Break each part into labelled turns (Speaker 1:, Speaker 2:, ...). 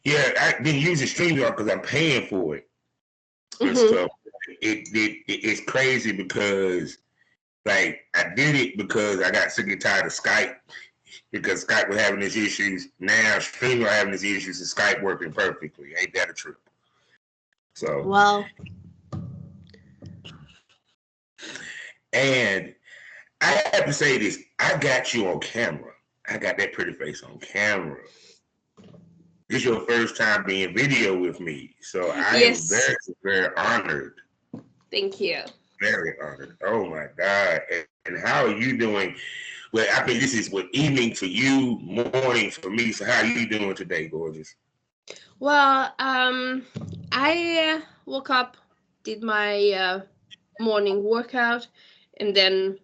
Speaker 1: Yeah, I didn't use the StreamYard because I'm paying for it and
Speaker 2: Mm-hmm.
Speaker 1: stuff. It's crazy because like I did it because I got sick and tired of Skype because Skype was having these issues. Now StreamYard having these issues and Skype working perfectly. Ain't that a trip? So
Speaker 2: Well,
Speaker 1: and I have to say this: I got you on camera. I got that pretty face on camera. This is your first time being video with me, so I am
Speaker 2: yes.
Speaker 1: very, very honored.
Speaker 2: Thank you.
Speaker 1: Very honored. Oh my God! And how are you doing? Well, I think this is what evening for you, morning for me. So how are you doing today, gorgeous?
Speaker 2: Well, I woke up, did my morning workout, and then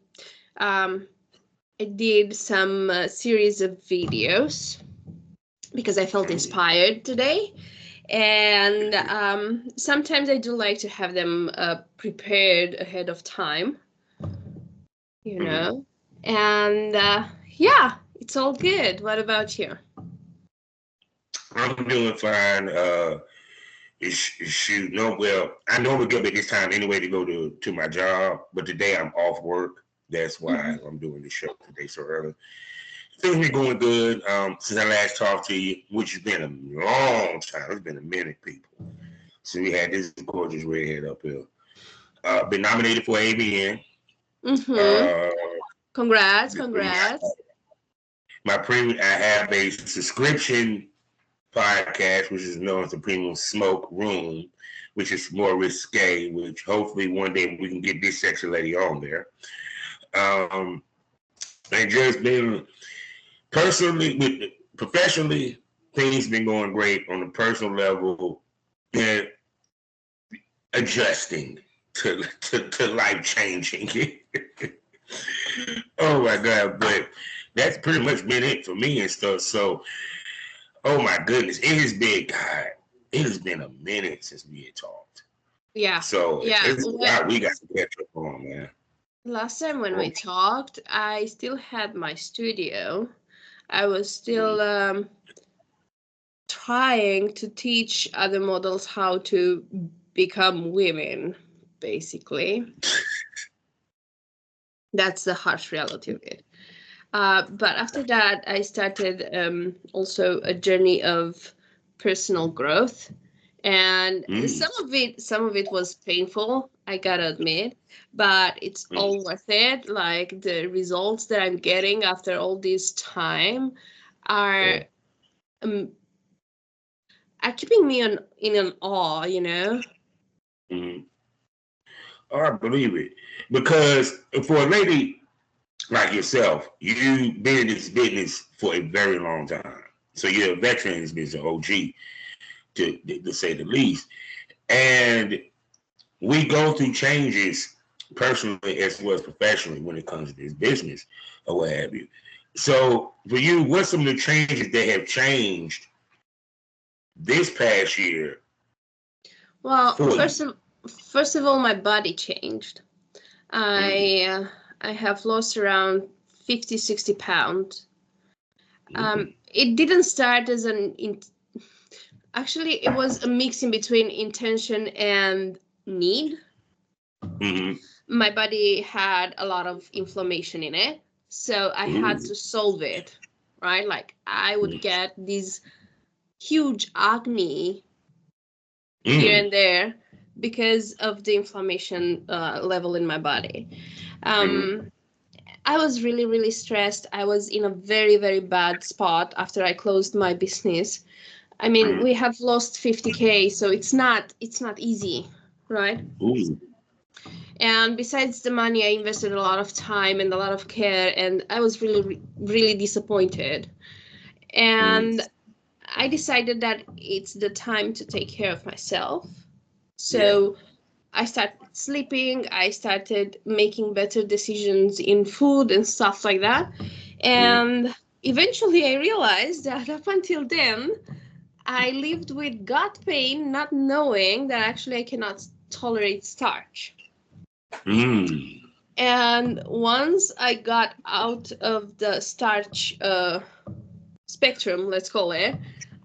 Speaker 2: um, I did some series of videos because I felt inspired today. And sometimes I do like to have them prepared ahead of time, you
Speaker 1: Mm-hmm.
Speaker 2: know. And yeah, it's all good. What about you?
Speaker 1: I'm doing fine. Shoot, no, well, I normally get up at this time anyway to go to my job, but today I'm off work. That's why
Speaker 2: Mhm.
Speaker 1: I'm doing the show today so early. Things been going good since I last talked to you, which has been a long time. It's been a minute, people. So we had this gorgeous redhead up here. Been nominated for ABN.
Speaker 2: Mhm.
Speaker 1: Uh,
Speaker 2: Congrats, congrats.
Speaker 1: my premium. I have a subscription podcast, which is known as the Premium Smoke Room, which is more risque. Which hopefully one day we can get this sexy lady on there. Um, and just been personally, professionally, things been going great on the personal level and adjusting to life changing. Oh my God! But that's pretty much been it for me and stuff. So, oh my goodness, it has been God. It has been a minute since we had talked.
Speaker 2: Yeah,
Speaker 1: So
Speaker 2: yeah.
Speaker 1: there's a lot we got to catch up on, man.
Speaker 2: Last time when
Speaker 1: Oh,
Speaker 2: we talked, I still had my studio. I was still trying to teach other models how to become women, basically. That's the harsh reality of it. But after that, I started also a journey of personal growth, and
Speaker 1: mm,
Speaker 2: some of it was painful. I gotta admit, but it's
Speaker 1: mm,
Speaker 2: all worth it. Like the results that I'm getting after all this time are
Speaker 1: yeah,
Speaker 2: um, are keeping me in an awe. You know.
Speaker 1: mm. Oh, I believe it because for a lady like yourself, you've been in this business for a very long time. So you're a veteran in this business, OG, to say the least. And we go through changes personally as well as professionally when it comes to this business or what have you. So for you, what's some of the changes that have changed this past year
Speaker 2: Well,
Speaker 1: for you?
Speaker 2: first of all, my body changed.
Speaker 1: Mm,
Speaker 2: I have lost around 50-60 pounds.
Speaker 1: mm,
Speaker 2: It didn't start as actually it was a mix in between intention and need.
Speaker 1: mm,
Speaker 2: My body had a lot of inflammation in it, so I had
Speaker 1: mm,
Speaker 2: to solve it, right? Like I would
Speaker 1: mm,
Speaker 2: get these huge acne here
Speaker 1: mm,
Speaker 2: and there because of the inflammation level in my body.
Speaker 1: mm,
Speaker 2: Um, I was really, really stressed. I was in a very, very bad spot after I closed my business. I mean,
Speaker 1: mm,
Speaker 2: we have lost 50K, so it's not easy, right?
Speaker 1: ooh,
Speaker 2: And besides the money, I invested a lot of time and a lot of care, and I was really, really disappointed.
Speaker 1: mm,
Speaker 2: And I decided that it's the time to take care of myself.
Speaker 1: yeah.
Speaker 2: So I started sleeping, I started making better decisions in food and stuff like that.
Speaker 1: Mm,
Speaker 2: And eventually I realized that up until then, I lived with gut pain, not knowing that actually I cannot tolerate starch.
Speaker 1: mm,
Speaker 2: And once I got out of the starch spectrum, let's call it,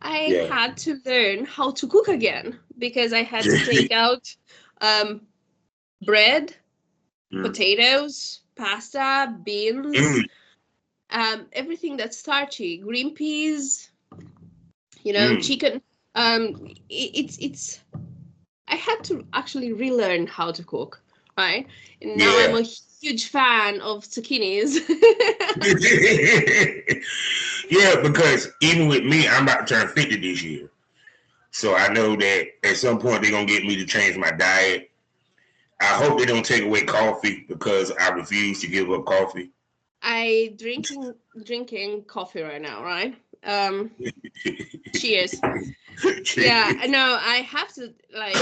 Speaker 2: I
Speaker 1: Yeah.
Speaker 2: had to learn how to cook again because I had to take out um, bread,
Speaker 1: Mm,
Speaker 2: potatoes, pasta, beans,
Speaker 1: mm,
Speaker 2: everything that's starchy, green peas,
Speaker 1: mm.
Speaker 2: chicken. It's I had to actually relearn how to cook, right? And now I'm
Speaker 1: Yeah.
Speaker 2: a huge fan of zucchinis.
Speaker 1: Yeah, because even with me, I'm about to turn 50 this year. So I know that at some point they're gonna get me to change my diet. I hope they don't take away coffee because I refuse to give up coffee.
Speaker 2: I drinking coffee right now, right? Cheers. Yeah, no, I have to like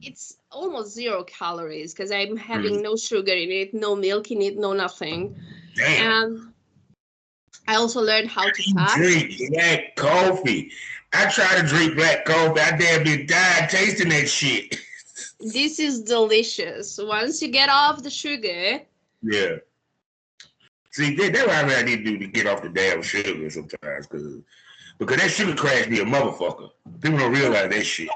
Speaker 2: it's almost 0 calories because I'm having no sugar in it, no milk in it, no nothing.
Speaker 1: Damn.
Speaker 2: And I also learned how to
Speaker 1: You
Speaker 2: fast.
Speaker 1: drink black coffee. I try to drink black coffee. I damn near died tasting that shit.
Speaker 2: This is delicious. Once you get off the sugar,
Speaker 1: Yeah. See, that's what I really need to do to get off the damn sugar sometimes, because that sugar crash be a motherfucker. People don't realize that shit.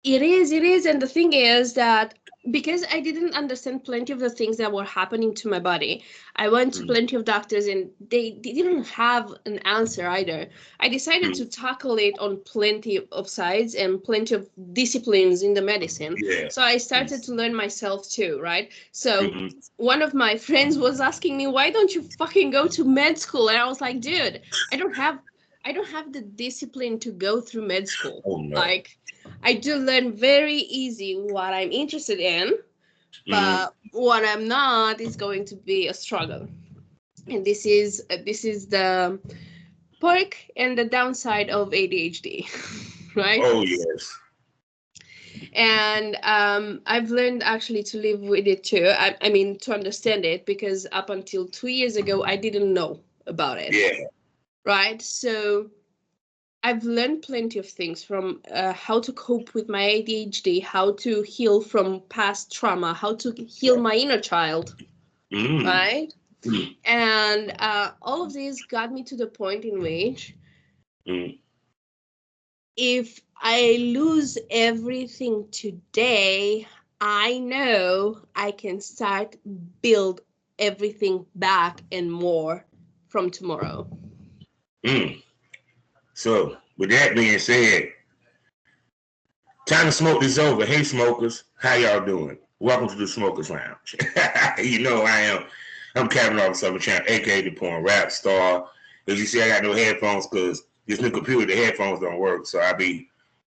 Speaker 2: it is. And the thing is that because I didn't understand plenty of the things that were happening to my body, I went to
Speaker 1: Mm,
Speaker 2: plenty of doctors and they didn't have an answer either. I decided
Speaker 1: mm,
Speaker 2: to tackle it on plenty of sides and plenty of disciplines in the medicine.
Speaker 1: yeah.
Speaker 2: So I
Speaker 1: Mm,
Speaker 2: started to learn myself too, right? So
Speaker 1: mm-hmm.
Speaker 2: one of my friends was asking me, why don't you fucking go to med school? And I was like, dude, I don't have the discipline to go through med school.
Speaker 1: Oh no.
Speaker 2: Like I do learn very easy what I'm interested in,
Speaker 1: Mm,
Speaker 2: but what I'm not is going to be a struggle. And this is the perk and the downside of ADHD, right?
Speaker 1: oh yes.
Speaker 2: And I've learned actually to live with it too. I mean, to understand it because up until 2 years ago, I didn't know about it,
Speaker 1: Yeah.
Speaker 2: right? So I've learned plenty of things from how to cope with my ADHD, how to heal from past trauma, how to heal my inner child,
Speaker 1: Mm,
Speaker 2: right?
Speaker 1: mm,
Speaker 2: And all of this got me to the point in which
Speaker 1: mm.
Speaker 2: if I lose everything today, I know I can start build everything back and more from tomorrow.
Speaker 1: Mm. So, with that being said, time to smoke this over. Hey, smokers, how y'all doing? Welcome to the Smokers Lounge. You know who I am. I'm Captain Officer Summer Champ, aka the Porn Rap Star. As you see, I got no headphones because this new computer, the headphones don't work, so I be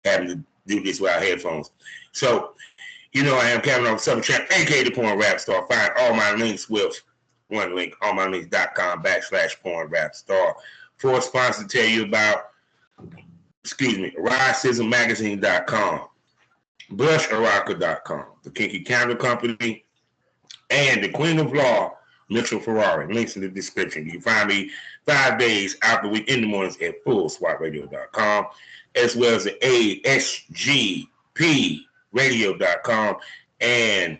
Speaker 1: having to do this without headphones. So, you know I am Captain Officer Summer Champ, aka the Porn Rap Star. Find all my links with one link, allmylinks.com/porn rap star. For a sponsor to tell you about, RiseismMagazine.com, BlushAraka.com, the Kinky Candle Company, and the Queen of Law, Mitchell Ferrari. Links in the description. You can find me 5 days out the week in the mornings at fullswatradio.com, as well as at ASGPradio.com and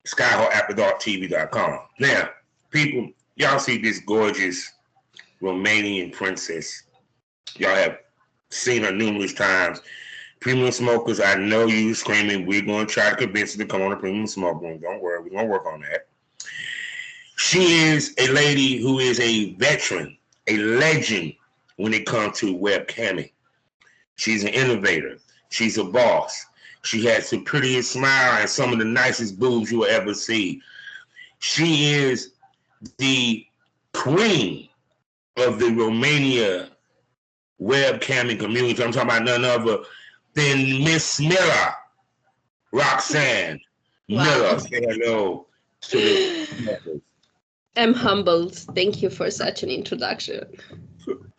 Speaker 1: SkyHawkAfterDarkTV.com. Now, people, y'all see this gorgeous Romanian princess. Y'all have seen her numerous times. Premium smokers, I know you screaming, we're going to try to convince her to come on the premium smoke room. Don't worry, we're going to work on that. She is a lady who is a veteran, a legend when it comes to webcamming. She's an innovator. She's a boss. She has the prettiest smile and some of the nicest boobs you will ever see. She is the queen of the Romania webcamming community. I'm talking about none other than Miss Miller, Roxanne Miller.
Speaker 2: Wow.
Speaker 1: Say hello to the
Speaker 2: I'm humbled. Thank you for such an introduction.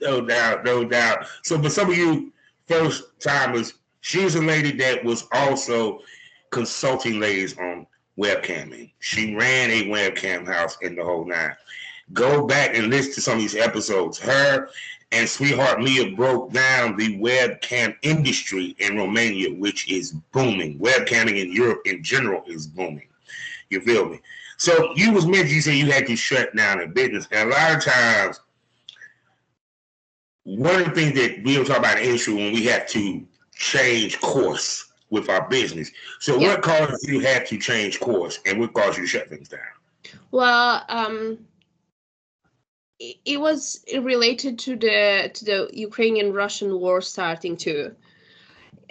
Speaker 1: no doubt, no doubt. So for some of you first timers, she's a lady that was also consulting ladies on webcamming. She ran a webcam house in the whole nine. Go back and listen to some of these episodes. Her and Sweetheart Mia broke down the webcam industry in Romania, which is booming. Webcamming in Europe in general is booming. You feel me? So you was mentioning you said you had to shut down a business. And a lot of times one of the things that we don't talk about in the industry when we have to change course with our business. So what caused you to have to change course, and what caused you to shut things down?
Speaker 2: Well, it was related to the Ukrainian-Russian war starting too.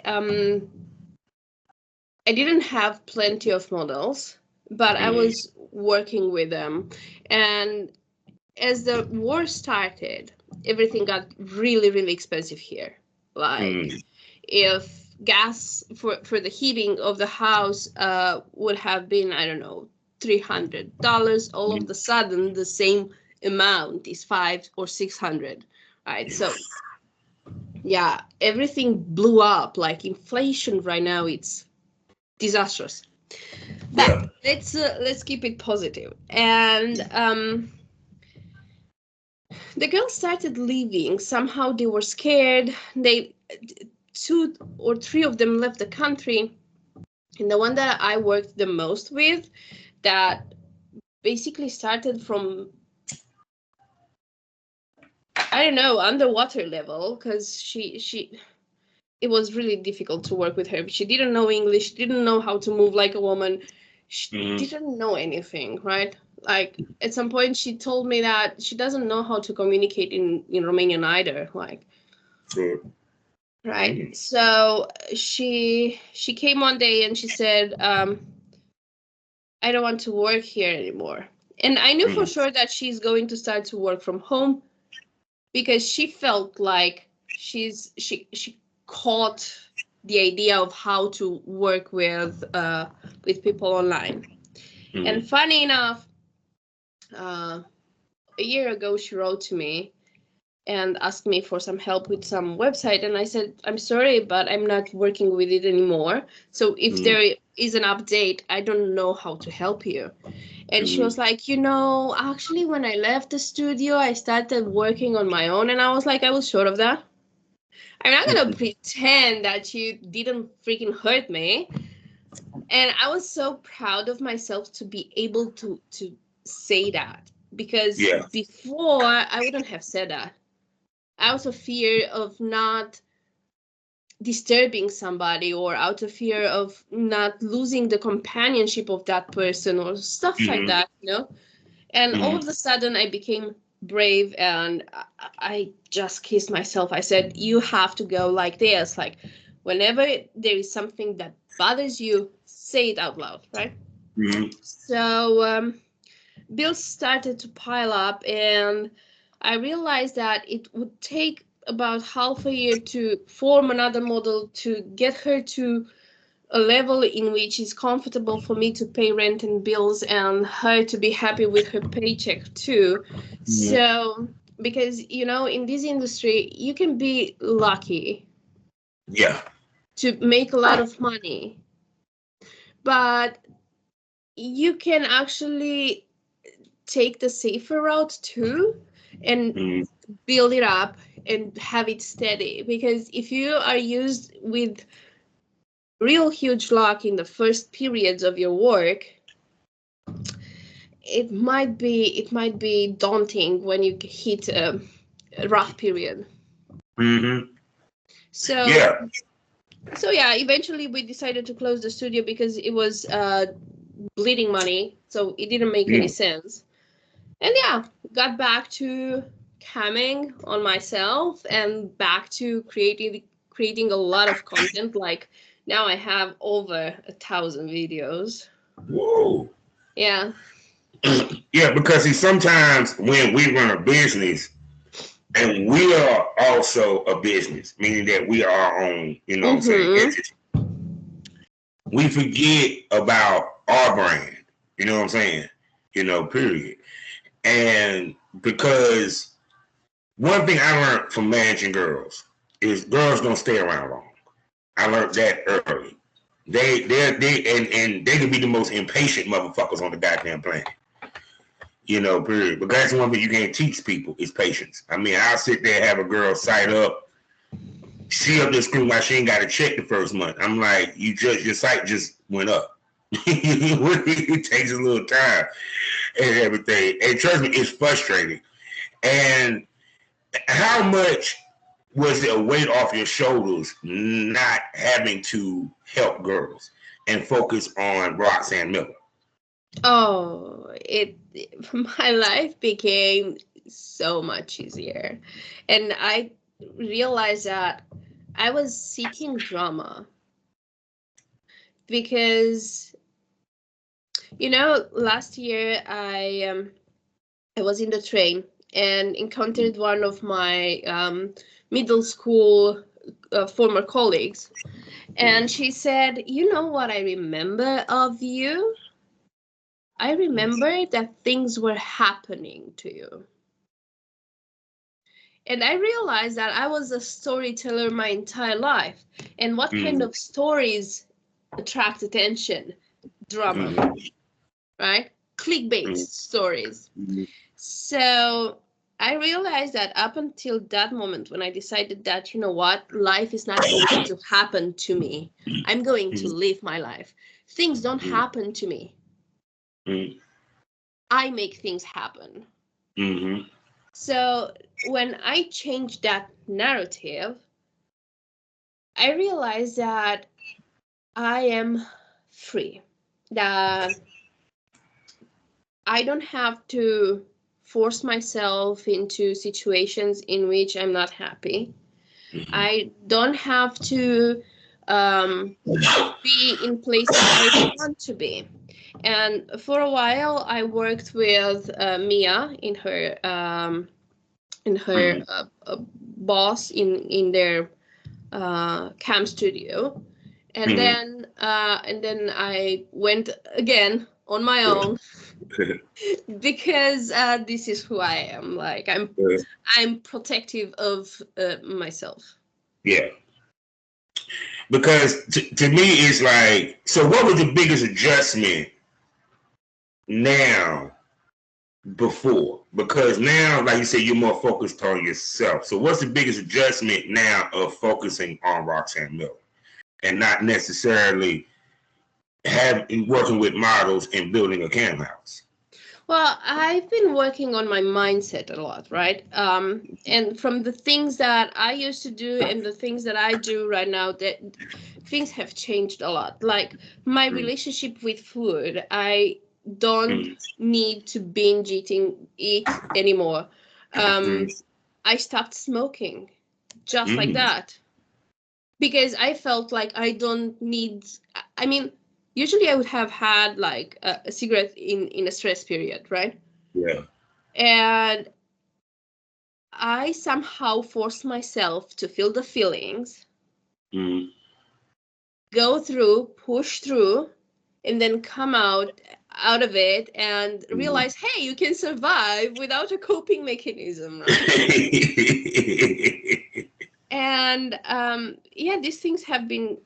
Speaker 2: I didn't have plenty of models, but I was working with them, and as the war started, everything got really, really expensive here. Like, if gas for the heating of the house would have been, I don't know, $300, all of the sudden the same amount is $500 or $600, right? So yeah, everything blew up. Like, inflation right now, it's disastrous. But let's keep it positive. And the girls started leaving. Somehow they were scared. They 2 or 3 of them left the country. And the one that I worked the most with, that basically started from, I don't know, underwater level, because she it was really difficult to work with her. She didn't know English, didn't know how to move like a woman. She didn't know anything, right? Like, at some point she told me that she doesn't know how to communicate in Romanian either. Like, right. So she came one day and she said, I don't want to work here anymore. And I knew for sure that she's going to start to work from home, because she felt like she caught the idea of how to work with people online. And funny enough, a year ago she wrote to me and asked me for some help with some website, and I said, I'm sorry, but I'm not working with it anymore. So if there is an update, I don't know how to help you. And she was like, actually, when I left the studio, I started working on my own. And I was like, I was sure of that. I'm not going to pretend that you didn't freaking hurt me. And I was so proud of myself to be able to say that, because before I wouldn't have said that. Out of fear of not disturbing somebody, or out of fear of not losing the companionship of that person, or stuff like that, And all of a sudden I became brave, and I just kissed myself. I said, you have to go like this. Like, whenever there is something that bothers you, say it out loud, right? So bills started to pile up, and I realized that it would take about half a year to form another model, to get her to a level in which is comfortable for me to pay rent and bills, and her to be happy with her paycheck too. So, because, in this industry, you can be lucky to make a lot of money, but you can actually take the safer route too, and build it up and have it steady. Because if you are used with real huge luck in the first periods of your work, it might be daunting when you hit a rough period. So yeah, eventually we decided to close the studio because it was bleeding money, so it didn't make any sense. And yeah, got back to camming on myself, and back to creating a lot of content. Like, now I have over 1,000 videos.
Speaker 1: Whoa.
Speaker 2: Yeah.
Speaker 1: Yeah, because sometimes when we run a business, and we are also a business, meaning that we are our own, what I'm saying, entity, we forget about our brand, what I'm saying, period. And because one thing I learned from managing girls is girls don't stay around long. I learned that early. They and they can be the most impatient motherfuckers on the goddamn planet. Period. But that's one thing you can't teach people is patience. I mean, I'll sit there and have a girl sight up. She up there screaming like she ain't got a check the first month. I'm like, your sight just went up. It takes a little time and everything. And trust me, it's frustrating. And how much was it a weight off your shoulders not having to help girls and focus on Roxanne Miller?
Speaker 2: Oh, my life became so much easier. And I realized that I was seeking drama because, last year I was in the train and encountered one of my middle school former colleagues. And she said, "You know what I remember of you? I remember that things were happening to you." And I realized that I was a storyteller my entire life. And what kind of stories attract attention? Drama, right? Clickbait stories. So I realized that up until that moment when I decided that, you know what, life is not going to happen to me. I'm going to live my life. Things don't happen to me. I make things happen. So when I changed that narrative, I realized that I am free, that I don't have to force myself into situations in which I'm not happy. I don't have to be in places I don't want to be. And for a while, I worked with Mia in her boss in their cam studio, and then I went again on my own because this is who I am. Like I'm protective of myself.
Speaker 1: Yeah. Because to me, it's like, so what was the biggest adjustment now before? Because now, like you said, you're more focused on yourself. So what's the biggest adjustment now of focusing on Roxanne Miller and not necessarily working with models and building a cam house?
Speaker 2: Well, I've been working on my mindset a lot, right? And from the things that I used to do and the things that I do right now, that things have changed a lot. Like my relationship with food, I don't need to binge eat anymore. I stopped smoking just like that because I felt like I don't need. I mean, usually I would have had like a cigarette in a stress period, right?
Speaker 1: Yeah.
Speaker 2: And I somehow forced myself to feel the feelings, go through, push through, and then come out of it and realize, hey, you can survive without a coping mechanism, right? And yeah, these things have been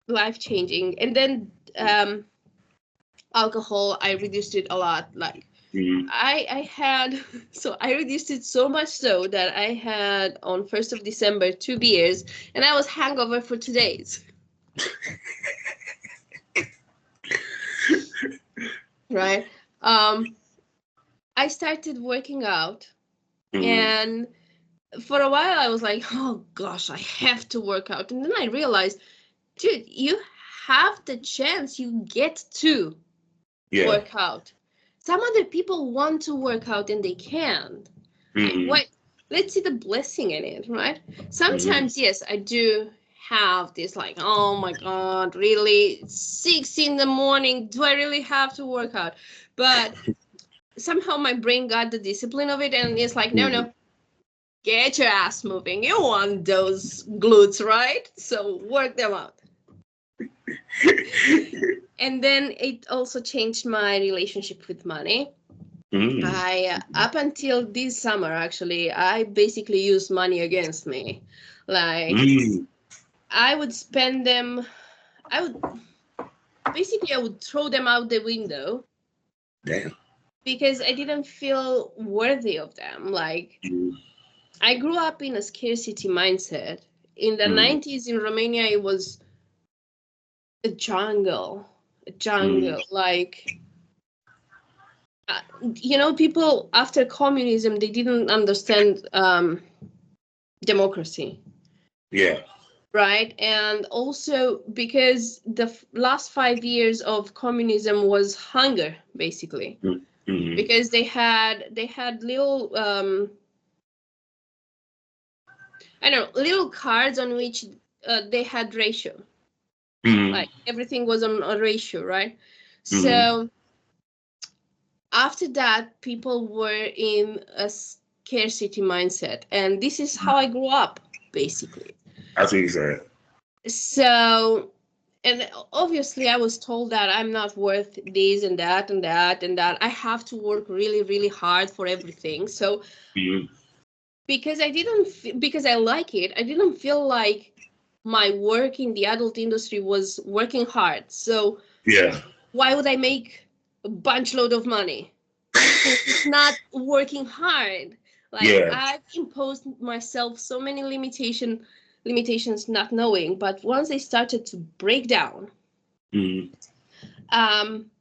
Speaker 2: life-changing. And then alcohol, I reduced it a lot. Like I had, so I reduced it so much so that I had on 1st of December 2 beers, and I was hangover for 2 days. Right. I started working out, and for a while I was like, oh gosh, I have to work out. And then I realized, dude, you have the chance, you get to work out. Some other people want to work out and they can't. What? Let's see the blessing in it, right? Sometimes, yes, I do have this like, oh my God, really? 6 in the morning, do I really have to work out? But somehow my brain got the discipline of it and it's like, no, get your ass moving. You want those glutes, right? So work them out. And then it also changed my relationship with money. I up until this summer, actually, I basically used money against me. Like I would spend them, I would throw them out the window.
Speaker 1: Damn.
Speaker 2: Because I didn't feel worthy of them. Like I grew up in a scarcity mindset. In the 90s in Romania, it was a jungle. Like, people after communism, they didn't understand democracy.
Speaker 1: Yeah.
Speaker 2: Right. And also because the last 5 years of communism was hunger, basically,
Speaker 1: Mm-hmm.
Speaker 2: because they had little I don't know, little cards on which they had ratio.
Speaker 1: Mm-hmm.
Speaker 2: Like everything was on a ratio, right?
Speaker 1: Mm-hmm.
Speaker 2: So after that, people were in a scarcity mindset, and this is how I grew up, basically.
Speaker 1: I see what you said.
Speaker 2: So, and obviously, I was told that I'm not worth this and that and that and that. I have to work really, really hard for everything. So,
Speaker 1: Mm-hmm.
Speaker 2: because because I like it, I didn't feel like my work in the adult industry was working hard. So,
Speaker 1: Yeah.
Speaker 2: why would I make a bunch load of money? It's not working hard. Like
Speaker 1: Yeah.
Speaker 2: I've imposed myself so many limitations not knowing, but once they started to break down,
Speaker 1: Mm-hmm.
Speaker 2: um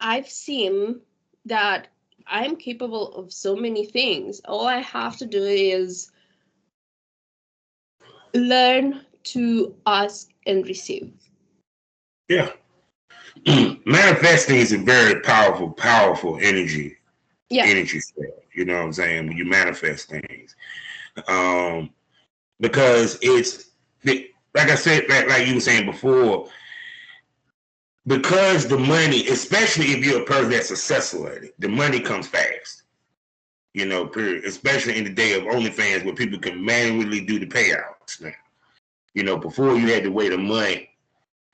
Speaker 2: I've seen that I'm capable of so many things. All I have to do is learn to ask and receive.
Speaker 1: Yeah. Manifesting is a very powerful
Speaker 2: Yeah.
Speaker 1: energy spell. You know what I'm saying? When you manifest things, um, because it's like I said, like you were saying before, because the money, especially if you're a person that's successful at it, the money comes fast. You know, period. Especially in the day of OnlyFans, where people can manually do the payouts now. You know, before you had to wait a month,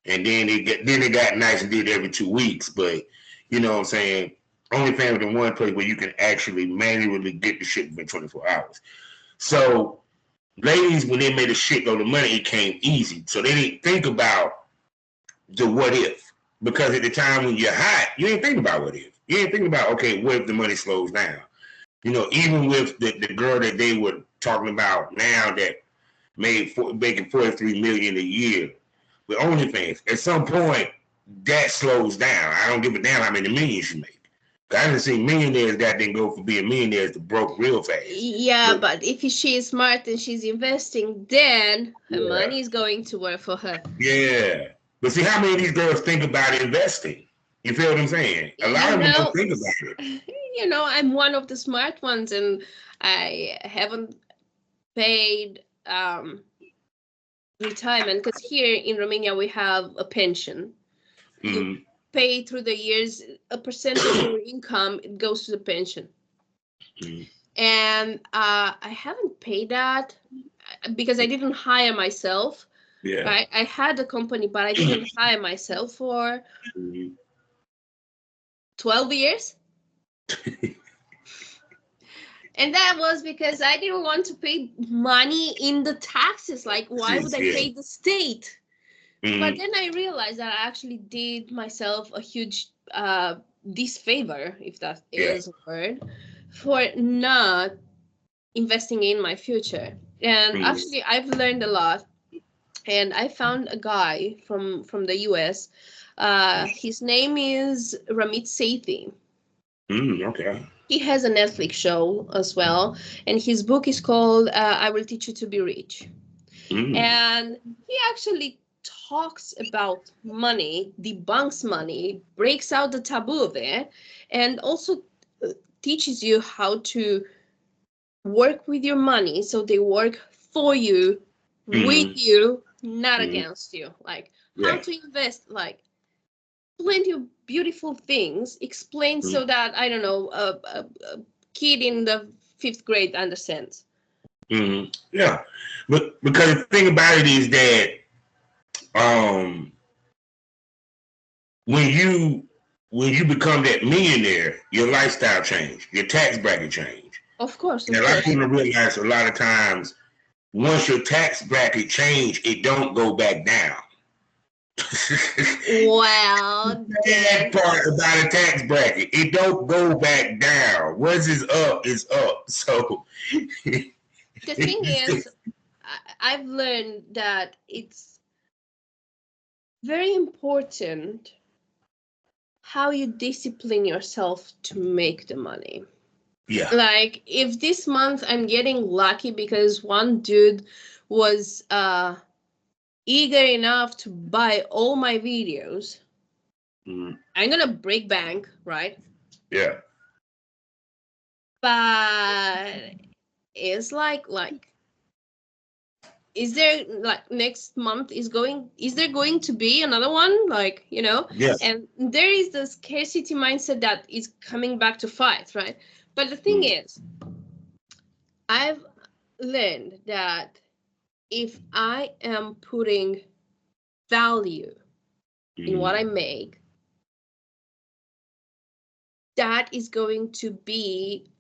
Speaker 1: and then it got nice and did it every 2 weeks. But you know what I'm saying? OnlyFans was the one place where you can actually manually get the shit within 24 hours. So ladies, when they made a shitload of money, it came easy. So they didn't think about the what if. Because at the time when you're hot, you ain't thinking about what if. You ain't thinking about, okay, what if the money slows down? You know, even with the girl that they were talking about now that making 43 million a year with OnlyFans, at some point that slows down. I don't give a damn how many millions you make. I didn't see millionaires that didn't go from being millionaires to broke real fast.
Speaker 2: Yeah,
Speaker 1: But
Speaker 2: but if she is smart and she's investing, then her
Speaker 1: yeah,
Speaker 2: money is going to work for her.
Speaker 1: yeah. But see how many of these girls think about investing? You feel what I'm saying? A lot
Speaker 2: You
Speaker 1: of them don't
Speaker 2: know,
Speaker 1: think about it.
Speaker 2: I'm one of the smart ones, and I haven't paid retirement because here in Romania we have a pension. You
Speaker 1: Mm-hmm.
Speaker 2: pay through the years a percent of your income, it goes to the pension.
Speaker 1: Mm-hmm.
Speaker 2: And I haven't paid that because I didn't hire myself.
Speaker 1: Yeah.
Speaker 2: Right, I had a company, but I didn't hire myself for
Speaker 1: Mm-hmm.
Speaker 2: 12 years. And that was because I didn't want to pay money in the taxes. Like, why would I
Speaker 1: Yeah.
Speaker 2: pay the state? But
Speaker 1: Mm-hmm.
Speaker 2: then I realized that I actually did myself a huge disfavor, if that
Speaker 1: Yeah.
Speaker 2: is a word, for not investing in my future. And
Speaker 1: Mm-hmm.
Speaker 2: actually, I've learned a lot. And I found a guy from the US. His name is Ramit Sethi.
Speaker 1: Mm-hmm. Okay.
Speaker 2: He has a Netflix show as well, and his book is called "I Will Teach You to Be Rich."
Speaker 1: Mm-hmm.
Speaker 2: And he actually talks about money, debunks money, breaks out the taboo of it, and also teaches you how to work with your money so they work for you, with
Speaker 1: Mm-hmm.
Speaker 2: you, not
Speaker 1: Mm-hmm.
Speaker 2: against you. Like how
Speaker 1: Yeah.
Speaker 2: to invest, like plenty of beautiful things explained
Speaker 1: Mm-hmm.
Speaker 2: so that I don't know a kid in the fifth grade understands.
Speaker 1: Mm-hmm. Yeah. But because the thing about it is that um when you when you become that millionaire, your lifestyle change, your tax bracket change.
Speaker 2: Of course,
Speaker 1: And
Speaker 2: of
Speaker 1: a lot of
Speaker 2: course.
Speaker 1: people realize a lot of times once your tax bracket change, it don't go back down.
Speaker 2: Well,
Speaker 1: Bad
Speaker 2: then
Speaker 1: part about a tax bracket, it don't go back down. Once it's up, it's up. So
Speaker 2: the thing is, I've learned that it's very important how you discipline yourself to make the money.
Speaker 1: Yeah.
Speaker 2: Like if this month I'm getting lucky because one dude was eager enough to buy all my videos, I'm gonna break bank, right?
Speaker 1: Yeah.
Speaker 2: But it's like is there like next month is there going to be another one, like, you know?
Speaker 1: Yeah.
Speaker 2: And there is the scarcity mindset that is coming back to fight, right? But the thing is, I've learned that if I am putting value in what I make, that is going to be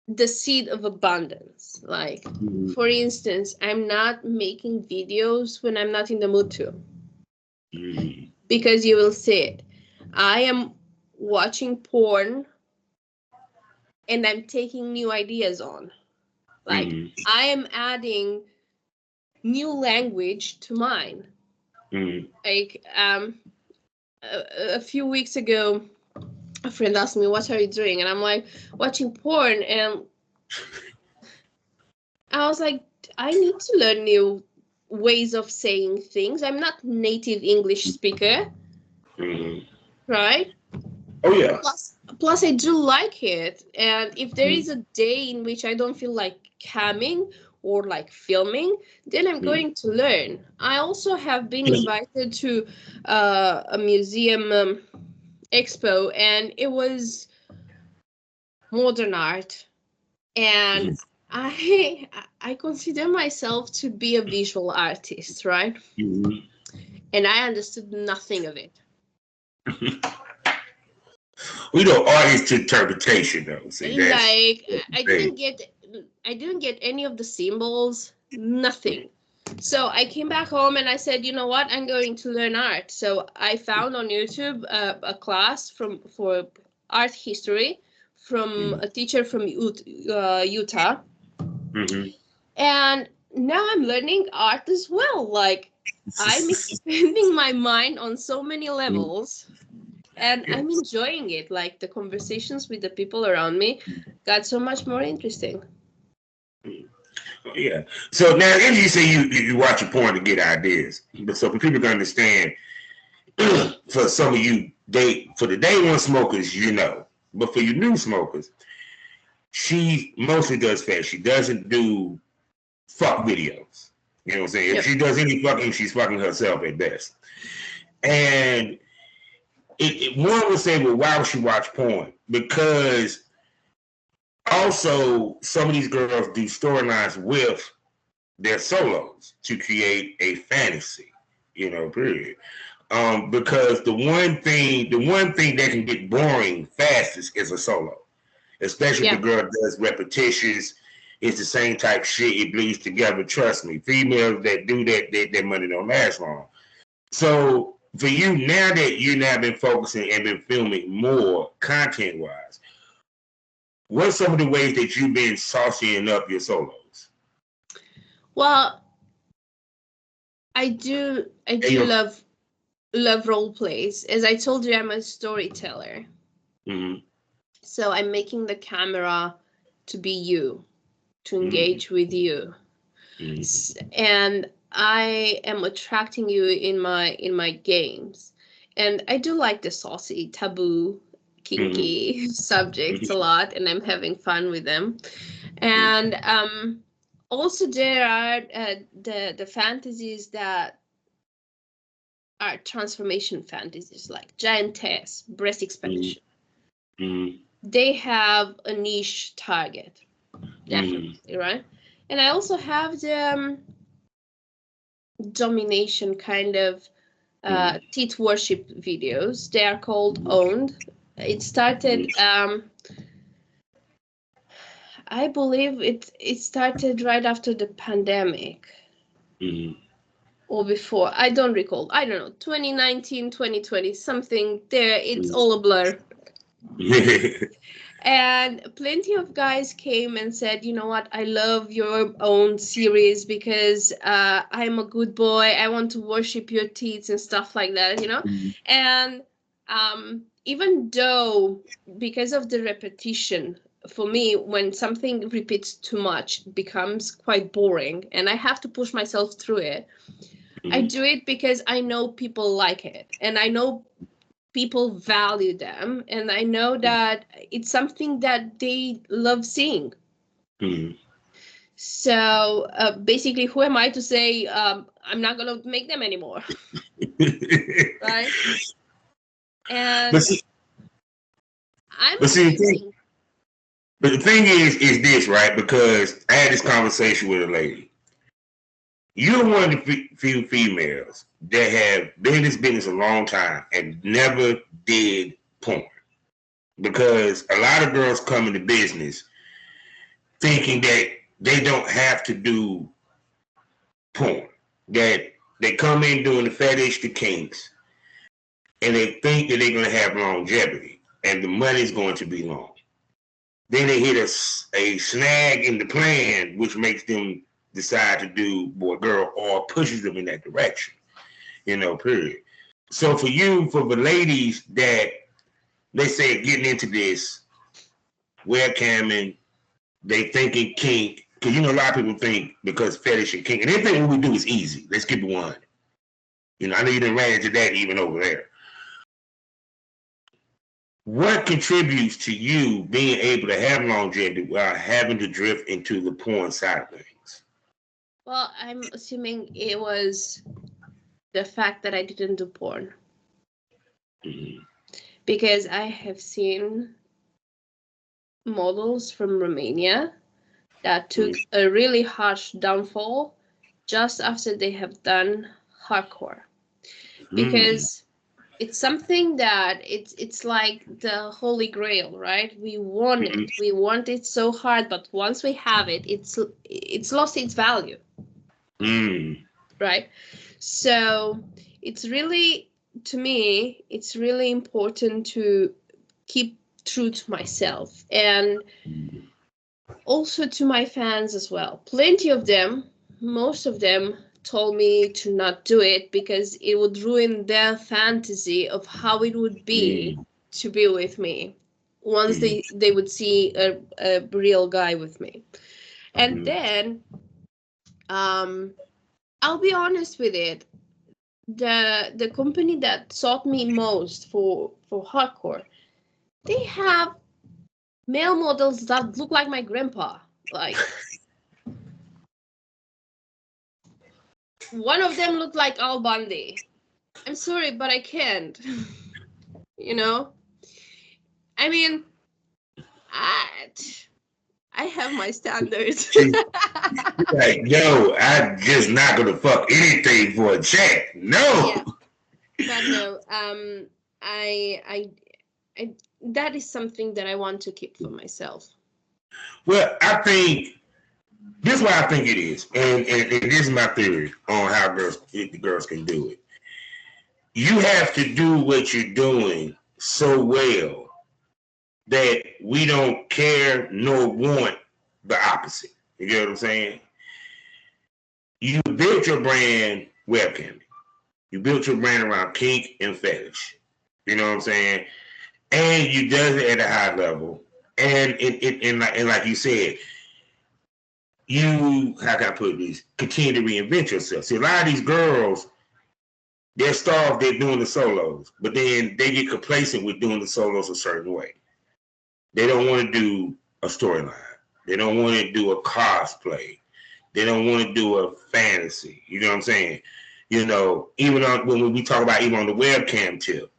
Speaker 2: the seed of abundance. Like, for instance, I'm not making videos when I'm not in the mood to, because you will see it. I am watching porn and I'm taking new ideas on. Like, I am adding new language to mine. Like, a few weeks ago, a friend asked me, "What are you doing?" And I'm like, "Watching porn." And I was like, I need to learn new ways of saying things. I'm not native English speaker, right?
Speaker 1: Oh yeah.
Speaker 2: Plus, I do like it. And if there is a day in which I don't feel like camming or like filming, then I'm going to learn. I also have been invited to a museum expo, and it was modern art. And I consider myself to be a visual artist, right? And I understood nothing of it.
Speaker 1: We know artist interpretation though. See,
Speaker 2: Like
Speaker 1: that's
Speaker 2: I didn't get any of the symbols, nothing. So I came back home and I said, you know what, I'm going to learn art. So I found on YouTube a class for art history from a teacher from Utah. And now I'm learning art as well. Like, I'm expanding my mind on so many levels, and I'm enjoying it. Like, the conversations with the people around me got so much more interesting.
Speaker 1: Yeah. So now, if you say you watch a porn to get ideas, but so for people to understand, for some of you, for the day one smokers, you know, but for you new smokers, she mostly does fast. She doesn't do fuck videos. You know what I'm saying? If she does any fucking, she's fucking herself at best. And one would say, well, why would she watch porn? Because also some of these girls do storylines with their solos to create a fantasy, you know, period. Because the one thing that can get boring fastest is a solo, especially if the girl does repetitions. It's the same type shit. It bleeds together. Trust me. Females that do that, their money don't last long. So for you, now that you now been focusing and been filming more content wise, what's some of the ways that you've been saucying up your solos?
Speaker 2: Well, I do love role plays. As I told you, I'm a storyteller. So I'm making the camera to be you, to engage with you. And I am attracting you in my games. And I do like the saucy, taboo, kinky subjects a lot, and I'm having fun with them. And also there are the fantasies that are transformation fantasies, like giantess, breast expansion. They have a niche target, definitely, right? And I also have the domination kind of teeth worship videos. They are called Owned. It started, I believe it started right after the pandemic. Or before. I don't recall. I don't know. 2019, 2020, something there. It's all a blur. And plenty of guys came and said, you know what, I love your own series because I'm a good boy. I want to worship your teeth and stuff like that, you know? And even though, because of the repetition for me, when something repeats too much, it becomes quite boring, and I have to push myself through it. I do it because I know people like it, and I know people value them, and I know that it's something that they love seeing. So basically, who am I to say I'm not gonna make them anymore? Right? And
Speaker 1: but see,
Speaker 2: I'm
Speaker 1: but see,
Speaker 2: assuming.
Speaker 1: but the thing is this, right? Because I had this conversation with a lady. You're one of the few females that have been in this business a long time and never did porn. Because a lot of girls come into business thinking that they don't have to do porn. That they come in doing the fetish, the kinks, and they think that they're going to have longevity and the money's going to be long. Then they hit a snag in the plan, which makes them decide to do boy girl or pushes them in that direction. Period. So for the ladies that they say getting into this webcamming, they thinking kink, because a lot of people think because fetish and kink, and they think what we do is easy. Let's keep it one. I know you didn't ran into that even over there. What contributes to you being able to have longevity without having to drift into the porn side of things?
Speaker 2: Well, I'm assuming it was the fact that I didn't do porn. Because I have seen models from Romania that took a really harsh downfall just after they have done hardcore. Because it's something that it's like the holy grail, right? We want it. We want it so hard, but once we have it, it's lost its value. Right? So it's really, to me, it's really important to keep true to myself and also to my fans as well. Plenty of them, most of them told me to not do it because it would ruin their fantasy of how it would be to be with me once they would see a real guy with me. And then I'll be honest with it, the company that sought me most for hardcore, they have male models that look like my grandpa. Like, one of them looked like Al Bundy. I'm sorry, but I can't. I mean, I have my standards.
Speaker 1: Like, yo, I'm just not gonna fuck anything for a check. No.
Speaker 2: Yeah. But no, I that is something that I want to keep for myself.
Speaker 1: Well, I think this is what I think it is, and this is my theory on how the girls can do it. You have to do what you're doing so well that we don't care nor want the opposite. You get what I'm saying? You built your brand webcamming. You built your brand around kink and fetish. You know what I'm saying? And you does it at a high level. And like you said, you, how can I put this, continue to reinvent yourself. See, a lot of these girls, they're starved, they're doing the solos, but then they get complacent with doing the solos a certain way. They don't want to do a storyline. They don't want to do a cosplay. They don't want to do a fantasy. You know what I'm saying? Even when we talk about even on the webcam tip,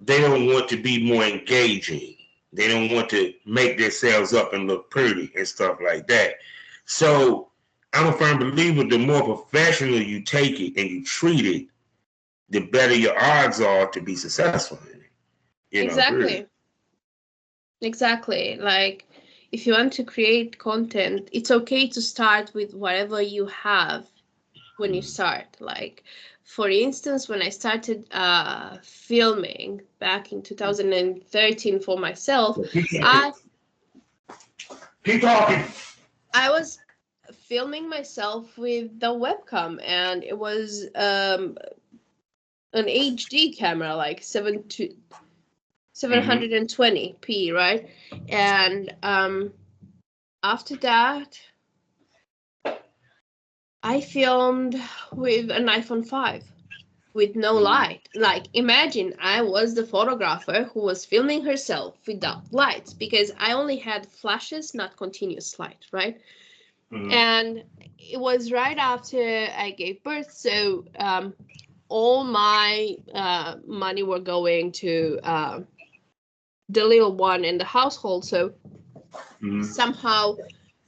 Speaker 1: they don't want to be more engaging. They don't want to make themselves up and look pretty and stuff like that. So I'm a firm believer the more professional you take it and you treat it, the better your odds are to be successful in it.
Speaker 2: Exactly.
Speaker 1: Really.
Speaker 2: Exactly. Like, if you want to create content, it's okay to start with whatever you have when you start. Like, for instance, when I started filming back in 2013 for myself,
Speaker 1: Keep talking.
Speaker 2: I was filming myself with the webcam, and it was an HD camera, like 720p, right? And after that, I filmed with an iPhone 5 with no light. Like, imagine I was the photographer who was filming herself without lights because I only had flashes, not continuous light, right? And it was right after I gave birth, so all my money were going to the little one in the household. So somehow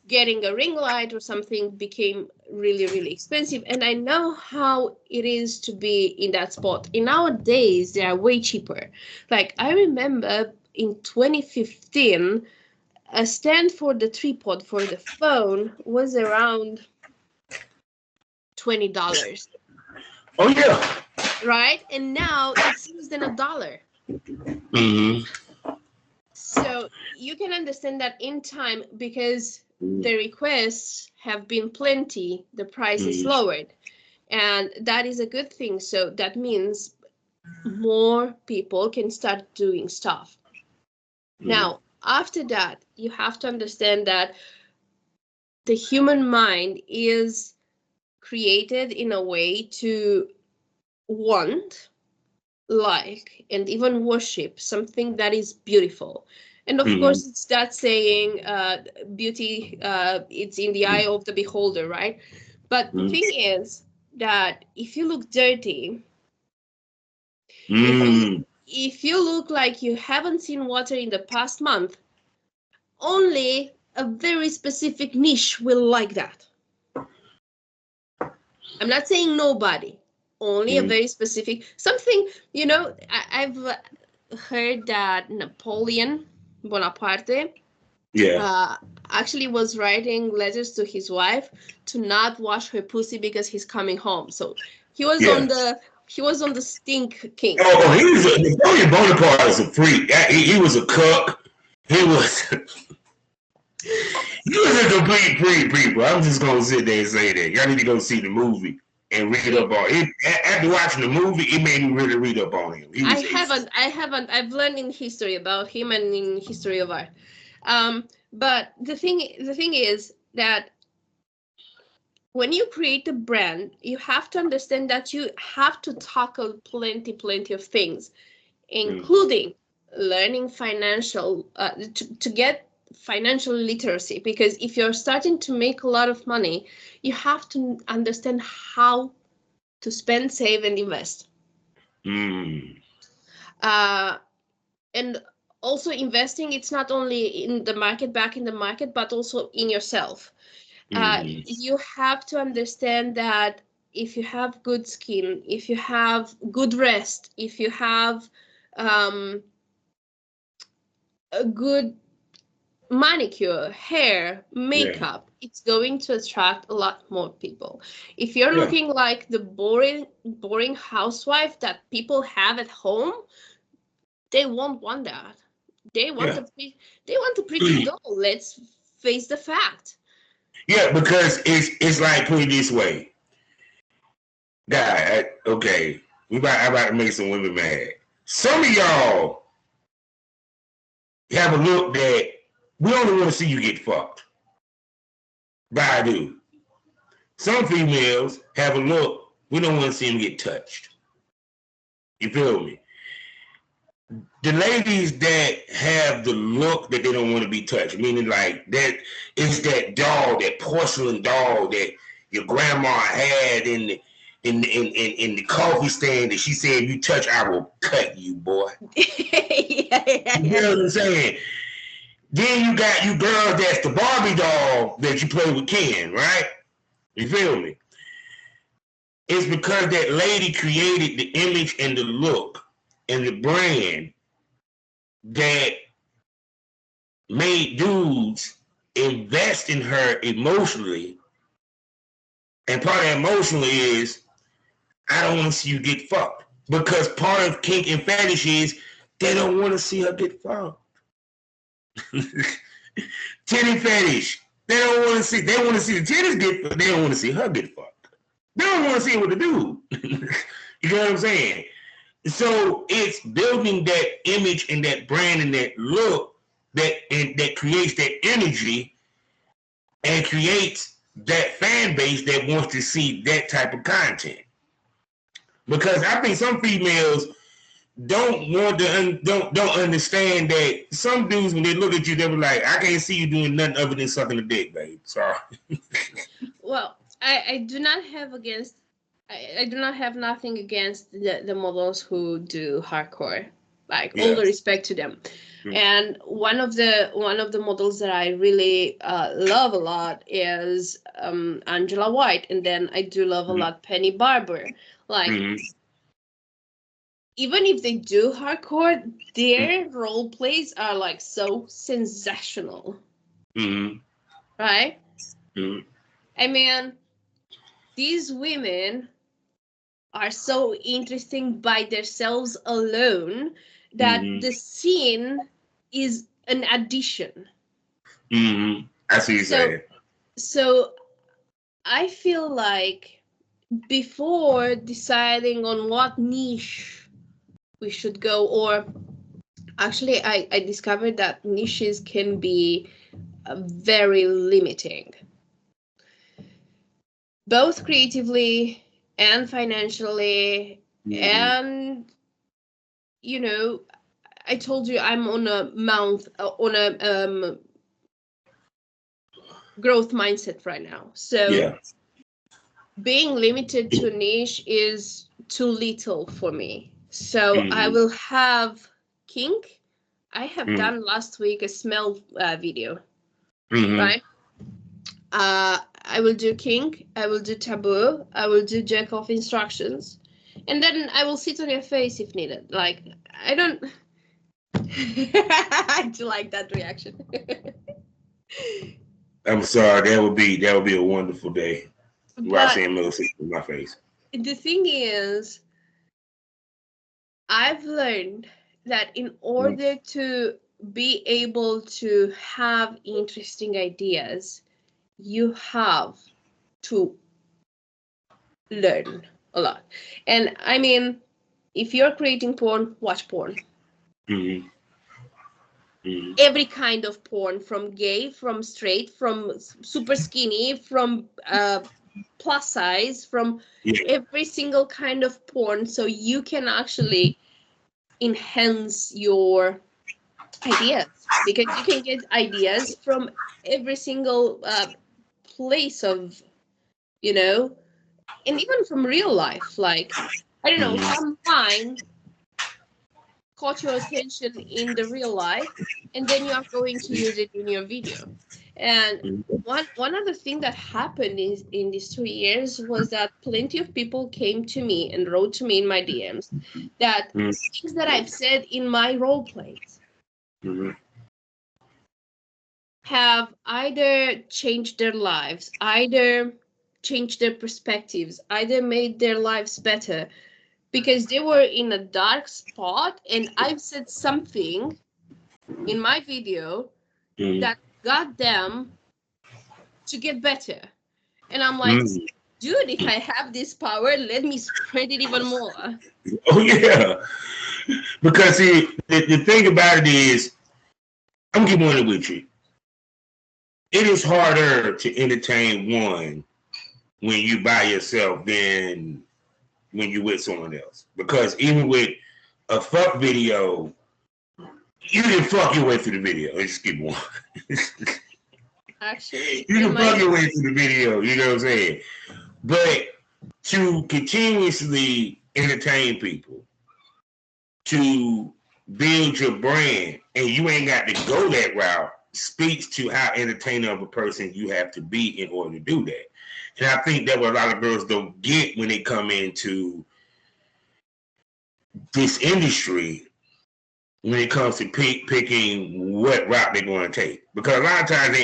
Speaker 2: getting a ring light or something became really, really expensive. And I know how it is to be in that spot. In nowadays, they are way cheaper. Like, I remember in 2015, a stand for the tripod for the phone was around $20.
Speaker 1: Oh yeah.
Speaker 2: Right? And now it's less than $1. So you can understand that in time, because the requests have been plenty, the price is lowered. And that is a good thing. So that means more people can start doing stuff. Now, after that, you have to understand that the human mind is created in a way to want, like, and even worship something that is beautiful. And of course, it's that saying, beauty, it's in the eye of the beholder, right? But the thing is that if you look dirty, if you look like you haven't seen water in the past month, only a very specific niche will like that. I'm not saying nobody, only a very specific something. I've heard that Napoleon Bonaparte actually was writing letters to his wife to not wash her pussy because he's coming home. So he was on the stink king.
Speaker 1: Oh, he was Napoleon Bonaparte is a freak. He was a cook. He was a complete freak, people. I'm just gonna sit there and say that. Y'all need to go see the movie and read up on it. After watching the movie, it made me really read up on him.
Speaker 2: I haven't. I've learned in history about him and in history of art. But the thing is that when you create a brand, you have to understand that you have to tackle plenty of things, including learning financial to get financial literacy. Because if you're starting to make a lot of money, you have to understand how to spend, save, and invest. And also investing, it's not only in the market, back in the market, but also in yourself. You have to understand that if you have good skin, if you have good rest, if you have a good manicure, hair, makeup, it's going to attract a lot more people. If you're looking like the boring housewife that people have at home, they won't want that. They want a pretty doll. Let's face the fact.
Speaker 1: Yeah, because it's like, put it this way. God, okay, I'm about to make some women mad. Some of y'all have a look that we only want to see you get fucked by a dude. Some females have a look we don't want to see them get touched. You feel me? The ladies that have the look that they don't want to be touched, meaning like that is that doll, that porcelain doll that your grandma had in the coffee stand that she said, "You touch, I will cut you, boy." You know what I'm saying? Then you got you girls that's the Barbie doll that you play with Ken, right? You feel me? It's because that lady created the image and the look and the brand that made dudes invest in her emotionally. And part of that emotionally is, I don't want to see you get fucked. Because part of kink and fetish is they don't want to see her get fucked. Titty fetish. They don't want to see. They want to see the titties get fucked. They don't want to see her get fucked. They don't want to see what to do. You know what I'm saying? So it's building that image and that brand and that look that creates that energy and creates that fan base that wants to see that type of content. Because I think some females don't understand that some dudes, when they look at you, they were like, I can't see you doing nothing other than sucking a dick, babe. Sorry.
Speaker 2: Well, I do not have against I do not have nothing against the models who do hardcore. Like all the respect to them. Mm. And one of the models that I really love a lot is Angela White, and then I do love a lot Penny Barber. Like even if they do hardcore, their role plays are like so sensational. Right? I mean, these women are so interesting by themselves alone that the scene is an addition.
Speaker 1: I see you saying.
Speaker 2: So I feel like before deciding on what niche we should go, or actually I discovered that niches can be very limiting, both creatively and financially. And you know, I told you I'm on a growth mindset right now. So being limited to a niche is too little for me. So I will have kink. I have done last week a smell video, right? I will do kink. I will do taboo. I will do jerk off instructions, and then I will sit on your face if needed. Like I don't. I do like that reaction.
Speaker 1: I'm sorry. That would be a wonderful day. Roxanne Miller sitting in my face.
Speaker 2: The thing is, I've learned that in order to be able to have interesting ideas, you have to learn a lot. And I mean, if you're creating porn, watch porn. Every kind of porn, from gay, from straight, from super skinny, from plus size, from every single kind of porn, so you can actually enhance your ideas, because you can get ideas from every single place of, and even from real life. Like, I don't know, some line caught your attention in the real life, and then you are going to use it in your video. And one other thing that happened in these 2 years was that plenty of people came to me and wrote to me in my DMs that things that I've said in my role plays have either changed their lives, either changed their perspectives, either made their lives better, because they were in a dark spot, and I've said something in my video that got them to get better. And I'm like, dude, if I have this power, let me spread it even more.
Speaker 1: Oh, yeah. Because see, the thing about it is, I'm getting on it with you. It is harder to entertain one when you by yourself than when you with someone else. Because even with a fuck video, you can fuck your way through the video. Let's just keep going.
Speaker 2: Actually,
Speaker 1: you can fuck your way through the video, you know what I'm saying? But to continuously entertain people, to build your brand, and you ain't got to go that route, speaks to how entertaining of a person you have to be in order to do that. And I think that what a lot of girls don't get when they come into this industry, when it comes to picking what route they're going to take. Because a lot of times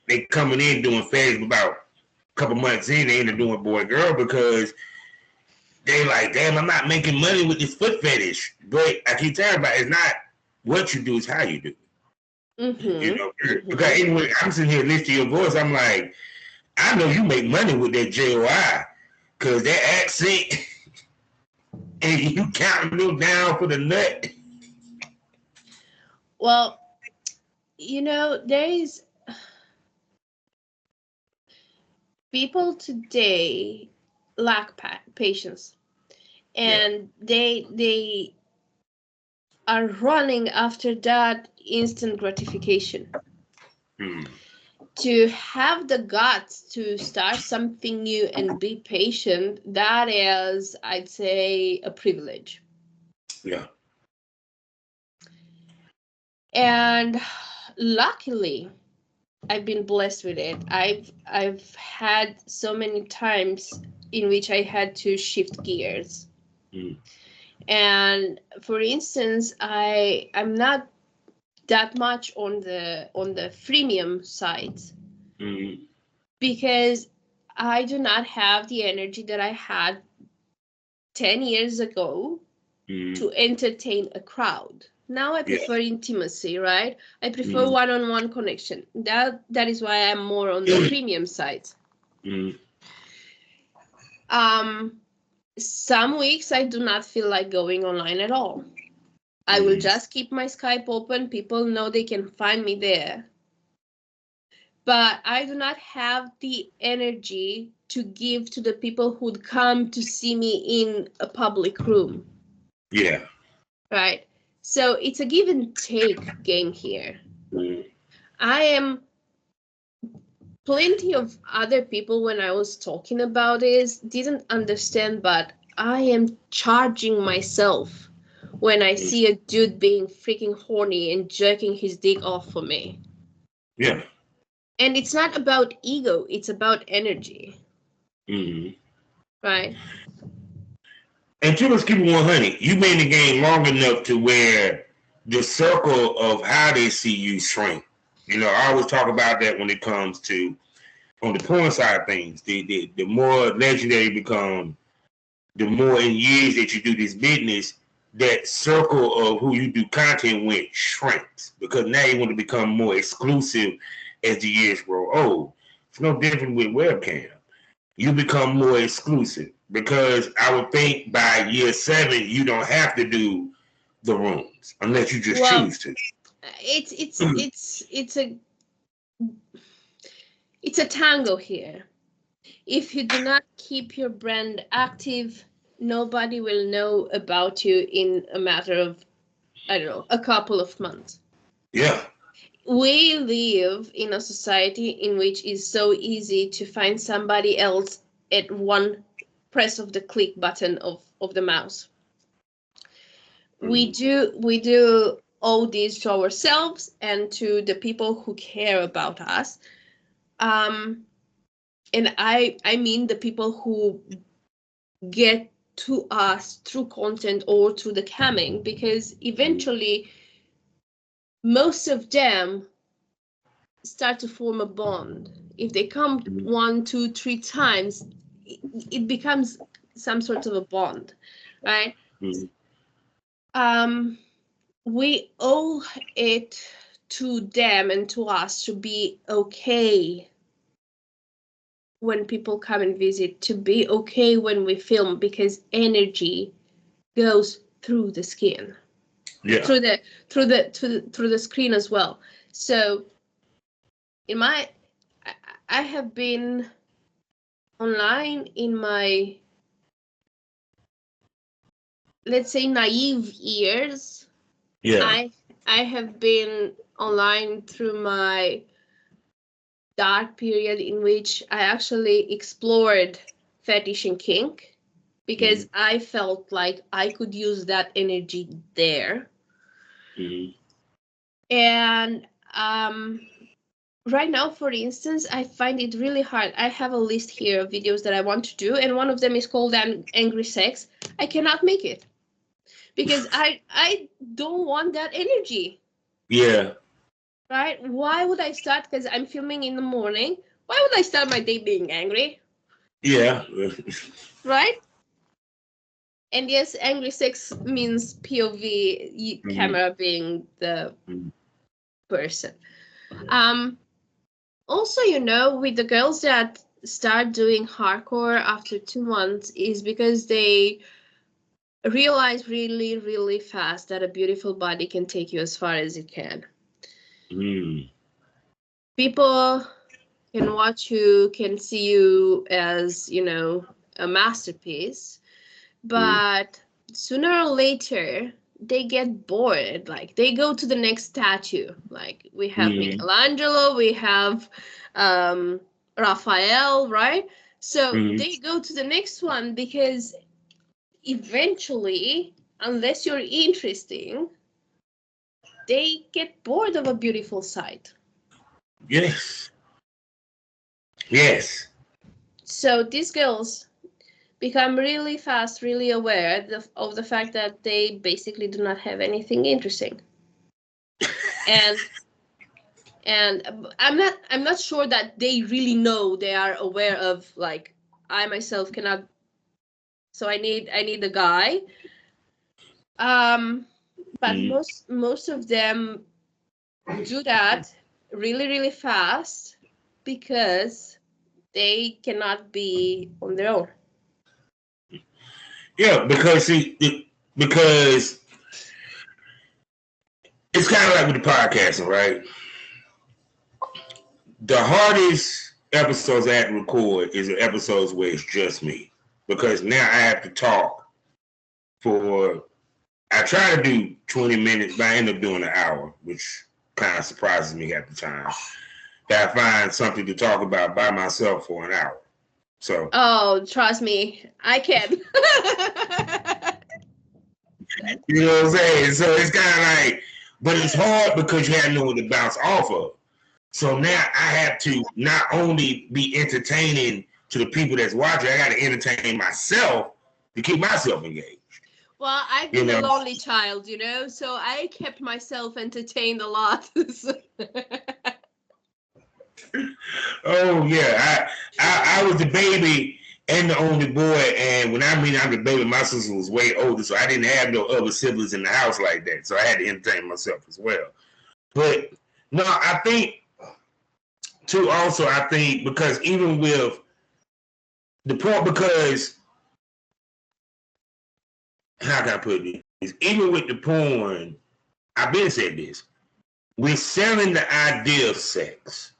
Speaker 1: they coming in doing fetish, about a couple months in, they end up doing boy-girl because they like, damn, I'm not making money with this foot fetish. But I keep telling about it's not what you do, it's how you do it. You know, because anyway, I'm sitting here listening to your voice, I'm like, I know you make money with that JOI, because that accent and you counting them down for the nut.
Speaker 2: Well, you know, there is people today lack patience, and they are running after that instant gratification. To have the guts to start something new and be patient, that is, I'd say, a privilege.
Speaker 1: Yeah.
Speaker 2: And luckily, I've been blessed with it. I've had so many times in which I had to shift gears. And for instance, I'm not that much on the freemium side, because I do not have the energy that I had 10 years ago to entertain a crowd. Now I prefer intimacy, right? I prefer one-on-one connection. That is why I'm more on the premium side. Some weeks I do not feel like going online at all. I will just keep my Skype open. People know they can find me there. But I do not have the energy to give to the people who'd come to see me in a public room.
Speaker 1: Yeah.
Speaker 2: Right. So it's a give and take game here. I am plenty of other people, when I was talking about this, didn't understand, but I am charging myself when I see a dude being freaking horny and jerking his dick off for me.
Speaker 1: Yeah.
Speaker 2: And it's not about ego, it's about energy. Right.
Speaker 1: And let's keep it 100. You've been in the game long enough to where the circle of how they see you shrink. You know, I always talk about that when it comes to on the porn side of things. The more legendary you become, the more in years that you do this business, that circle of who you do content with shrinks, because now you want to become more exclusive as the years grow old. It's no different with webcam. You become more exclusive, because I would think by year 7 you don't have to do the rooms unless you just choose to.
Speaker 2: It's a tango here. If you do not keep your brand active, nobody will know about you in a matter of, I don't know, a couple of months.
Speaker 1: Yeah.
Speaker 2: We live in a society in which it's so easy to find somebody else at one press of the click button of the mouse. We do owe this to ourselves and to the people who care about us. And I mean the people who get to us through content or through the camming, because eventually most of them start to form a bond. If they come 1, 2, 3 times, it becomes some sort of a bond, right? We owe it to them and to us to be okay when people come and visit, to be okay when we film, because energy goes through the skin, through the screen as well. So I have been online in my, let's say, naive years. I have been online through my dark period in which I actually explored fetish and kink, because I felt like I could use that energy there. And right now, for instance, I find it really hard. I have a list here of videos that I want to do, and one of them is called Angry Sex. I cannot make it because I don't want that energy.
Speaker 1: Yeah.
Speaker 2: Right? Why would I start? Because I'm filming in the morning. Why would I start my day being angry?
Speaker 1: Yeah.
Speaker 2: Right? And yes, angry sex means POV, camera being the person. Also, you know, with the girls that start doing hardcore after 2 months is because they realize really, really fast that a beautiful body can take you as far as it can.
Speaker 1: Mm.
Speaker 2: People can watch you, can see you as, a masterpiece,
Speaker 1: Mm.
Speaker 2: but sooner or later they get bored. Like they go to the next statue. Like we have
Speaker 1: Mm.
Speaker 2: Michelangelo, we have um, Raphael, right? So
Speaker 1: Mm.
Speaker 2: they go to the next one because eventually, unless you're interesting, they get bored of a beautiful sight.
Speaker 1: Yes. Yes.
Speaker 2: So these girls become really fast, really aware of the fact that they basically do not have anything interesting. And I'm not sure that they really know, they are aware of, like, I myself cannot, so I need a guy. But
Speaker 1: Mm.
Speaker 2: most of them do that really, really fast because they cannot be on their own.
Speaker 1: Yeah, because because it's kind of like with the podcasting, right? The hardest episodes I have to record is the episodes where it's just me, because now I have to talk for. I try to do 20 minutes, but I end up doing an hour, which kind of surprises me at the time. That I find something to talk about by myself for an hour. So
Speaker 2: Oh, trust me, I can.
Speaker 1: you know what I'm saying? So it's kind of like, but it's hard because you have no one to bounce off of. So now
Speaker 2: Yeah.
Speaker 1: I have to not only be entertaining to the people that's watching, I got to entertain myself to keep myself engaged.
Speaker 2: Well, I've
Speaker 1: You
Speaker 2: been a
Speaker 1: know?
Speaker 2: lonely child, so I kept myself entertained a lot.
Speaker 1: Oh yeah, I was the baby and the only boy, and when I mean I'm the baby, my sister was way older, so I didn't have no other siblings in the house like that. So I had to entertain myself as well. But no, I think too. Also, I think because even with the point, because how can I put this? Even with the porn, I've been said this. We're selling the idea of sex.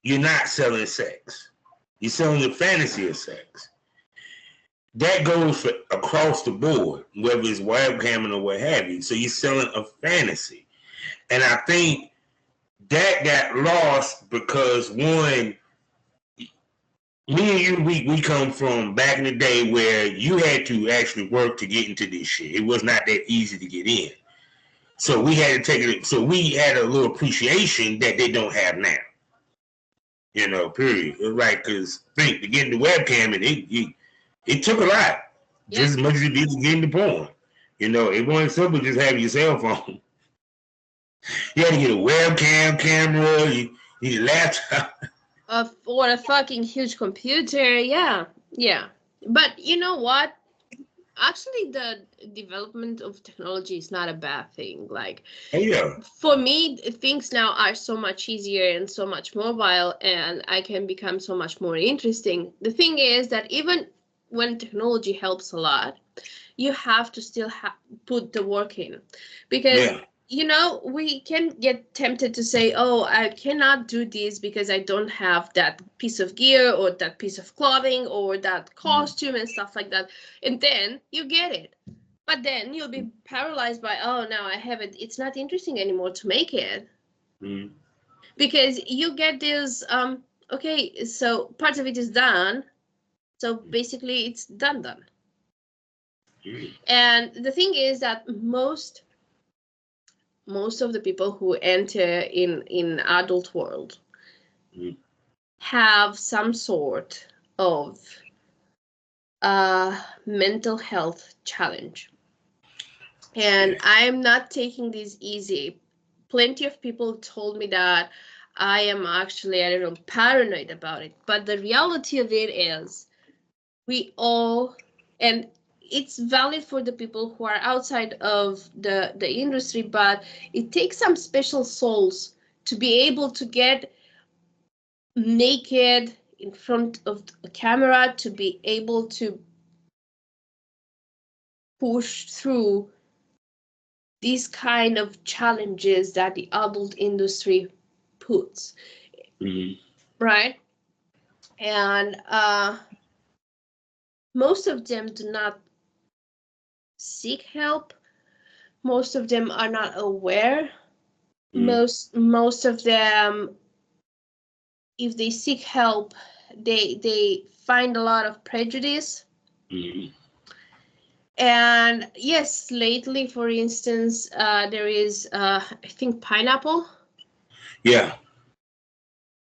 Speaker 1: You're not selling sex. You're selling the fantasy of sex. That goes for across the board, whether it's webcamming or what have you. So you're selling a fantasy. And I think that got lost because one, me and you, we come from back in the day where you had to actually work to get into this shit. It was not that easy to get in. So we had to take it. So we had a little appreciation that they don't have now. Period. Right? Because think to get into webcam, and it took a lot,
Speaker 2: Yeah.
Speaker 1: just as much as it did to get into porn. It wasn't simple just having your cell phone. You had to get a webcam camera. You need a laptop.
Speaker 2: Or a fucking huge computer. Yeah. Yeah. But you know what? Actually, the development of technology is not a bad thing. Like,
Speaker 1: Oh yeah,
Speaker 2: for me, things now are so much easier and so much mobile, and I can become so much more interesting. The thing is that even when technology helps a lot, you have to still put the work in, because
Speaker 1: yeah.
Speaker 2: we can get tempted to say, oh, I cannot do this because I don't have that piece of gear or that piece of clothing or that costume and stuff like that, and then you get it, but then you'll be paralyzed by, oh, now I have it, it's not interesting anymore to make it,
Speaker 1: Mm-hmm.
Speaker 2: because you get this, okay, so part of it is done, so basically it's done. And the thing is that most of the people who enter in adult world
Speaker 1: Mm-hmm.
Speaker 2: have some sort of mental health challenge, and
Speaker 1: Yeah,
Speaker 2: I'm not taking this easy. Plenty of people told me that I am actually, I don't know, paranoid about it, but the reality of it is we all, and it's valid for the people who are outside of the industry, but it takes some special souls to be able to get naked in front of a camera, to be able to push through these kind of challenges that the adult industry puts, right? And most of them do not seek help. Most of them are not aware. Most of them, if they seek help, they find a lot of prejudice. And yes, lately, for instance, there is I think Pineapple.
Speaker 1: Yeah.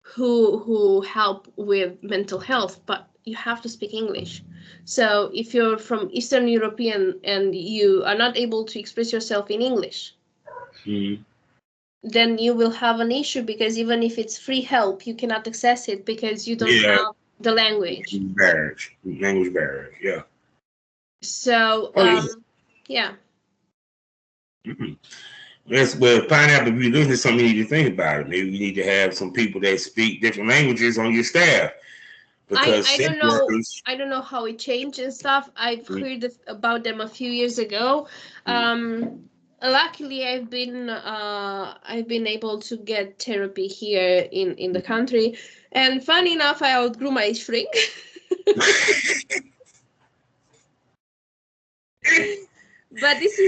Speaker 2: Who help with mental health, but you have to speak English. So if you're from Eastern European and you are not able to express yourself in English, then you will have an issue, because even if it's free help, you cannot access it because you don't have the language.
Speaker 1: Language barrier, yeah.
Speaker 2: So, yeah.
Speaker 1: Yes, but Pineapple, if you're listening to something, you need to think about it. Maybe you need to have some people that speak different languages on your staff. Because
Speaker 2: I don't know. I don't know how it changed and stuff. I've heard about them a few years ago. Luckily, I've been able to get therapy here in the country, and funny enough, I outgrew my shrink. But this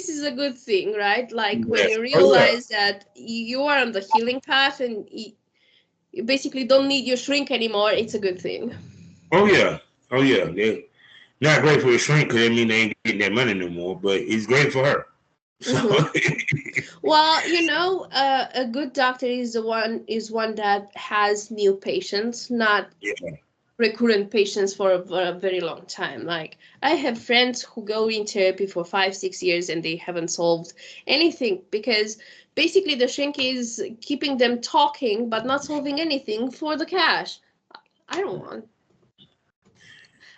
Speaker 2: is a good thing, right? Like when you realize that you are on the healing path and you basically don't need your shrink anymore, it's a good thing.
Speaker 1: Oh yeah. They're not great for a shrink because that means they ain't getting that money no more, but it's great for her. So.
Speaker 2: Well, a good doctor is one that has new patients, not recurrent patients for a very long time. Like, I have friends who go in therapy for 5-6 years and they haven't solved anything, because basically the shrink is keeping them talking but not solving anything for the cash. I don't want.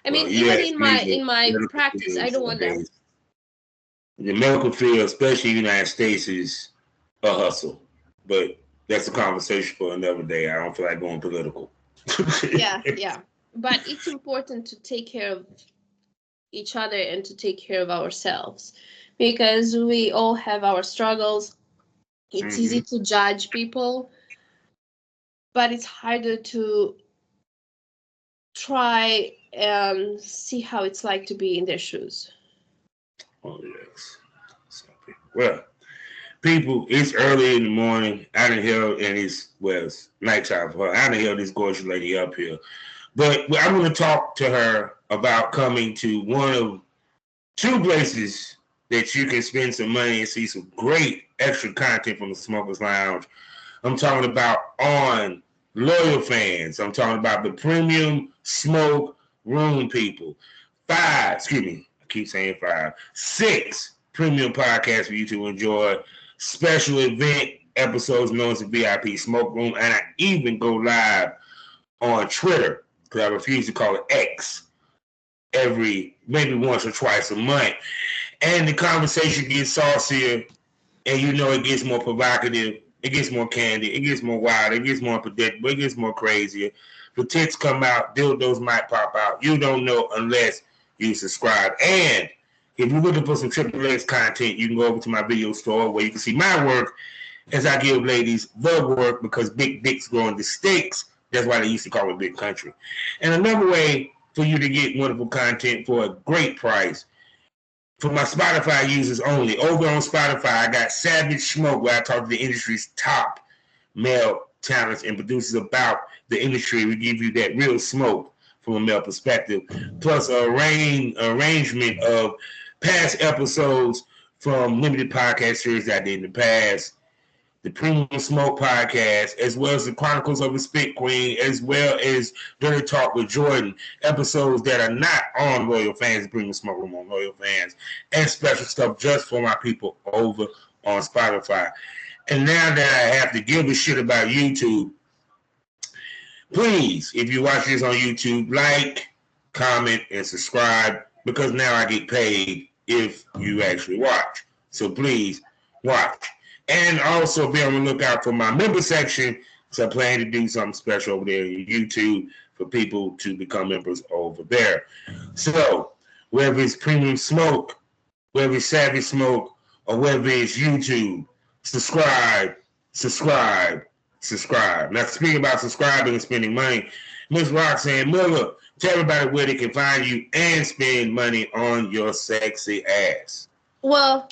Speaker 2: I mean, even in my practice, I don't want that.
Speaker 1: The medical field, especially in the United States, is a hustle. But that's a conversation for another day. I don't feel like going political.
Speaker 2: Yeah. But it's important to take care of each other and to take care of ourselves, because we all have our struggles. It's easy to judge people, but it's harder to try and see how it's like to be in their shoes.
Speaker 1: Oh, yes. Well, people, it's early in the morning. I done held, and it's nighttime for her. I done held this gorgeous lady up here. But I'm going to talk to her about coming to one of two places that you can spend some money and see some great extra content from the Smokers Lounge. I'm talking about on Loyal Fans. I'm talking about the Premium Smoke Room people. 6 premium podcasts for you to enjoy. Special event episodes known as the VIP Smoke Room. And I even go live on Twitter, because I refuse to call it X, maybe once or twice a month. And the conversation gets saucier, and it gets more provocative, it gets more candid, it gets more wild, it gets more unpredictable, it gets more crazier. The tits come out, dildos might pop out. You don't know unless you subscribe. And if you're looking for some Triple X content, you can go over to my video store where you can see my work as I give ladies the work, because big dicks grow in the sticks. That's why they used to call it Big Country. And another way for you to get wonderful content for a great price, for my Spotify users only, over on Spotify, I got Savage Smoke, where I talk to the industry's top male talents and producers about the industry. We give you that real smoke from a male perspective, plus an arrangement of past episodes from limited podcast series that I did in the past, the Premium Smoke podcast, as well as the Chronicles of a Spit Queen, as well as Dirty Talk with Jordan, episodes that are not on Loyal Fans, the Premium Smoke Room on Loyal Fans, and special stuff just for my people over on Spotify. And now that I have to give a shit about YouTube, please, if you watch this on YouTube, like, comment, and subscribe, because now I get paid if you actually watch. So please watch. And also be on the lookout for my member section, because I plan to do something special over there on YouTube for people to become members over there. So, whether it's Premium Smoke, whether it's Savvy Smoke or whether it's YouTube. Subscribe, subscribe, subscribe. Now, speaking about subscribing and spending money, Miss Roxanne Miller, tell everybody where they can find you and spend money on your sexy ass.
Speaker 2: Well,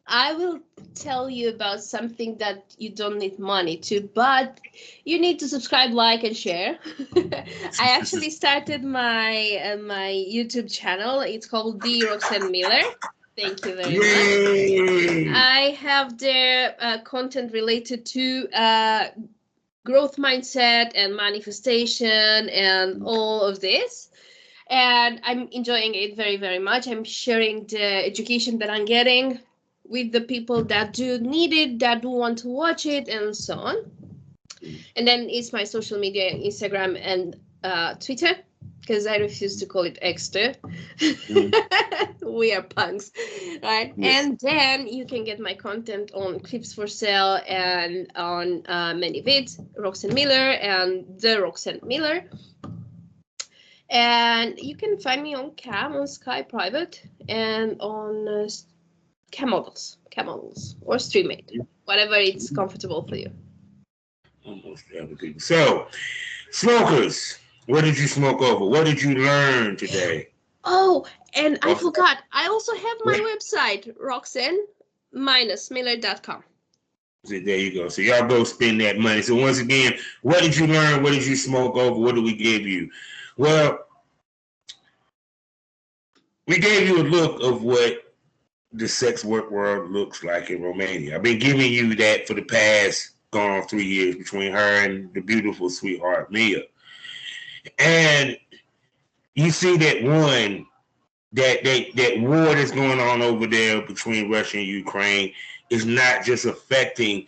Speaker 2: I will tell you about something that you don't need money to, but you need to subscribe, like, and share. I actually started my YouTube channel. It's called The Roxanne Miller. Thank you very
Speaker 1: Yay!
Speaker 2: much. I have there content related to growth mindset and manifestation and all of this. And I'm enjoying it very, very much. I'm sharing the education that I'm getting with the people that do need it, that do want to watch it, and so on. And then it's my social media, Instagram and Twitter, because I refuse to call it Xter. We are punks, right? Yes. And then you can get my content on Clips for Sale and on many vids, Roxanne Miller and the Roxanne Miller. And you can find me on Cam, on Sky Private, and on Cam Models, or StreamMate, whatever it's comfortable for you.
Speaker 1: Almost everything. So, smokers, what did you smoke over? What did you learn today?
Speaker 2: Oh, and I forgot. I also have my website, Roxanne-Miller.com.
Speaker 1: So there you go. So y'all both spend that money. So once again, what did you learn? What did you smoke over? What did we give you? Well, we gave you a look of what the sex work world looks like in Romania. I've been giving you that for the past gone 3 years between her and the beautiful sweetheart Mia. And you see that one, that war that's going on over there between Russia and Ukraine is not just affecting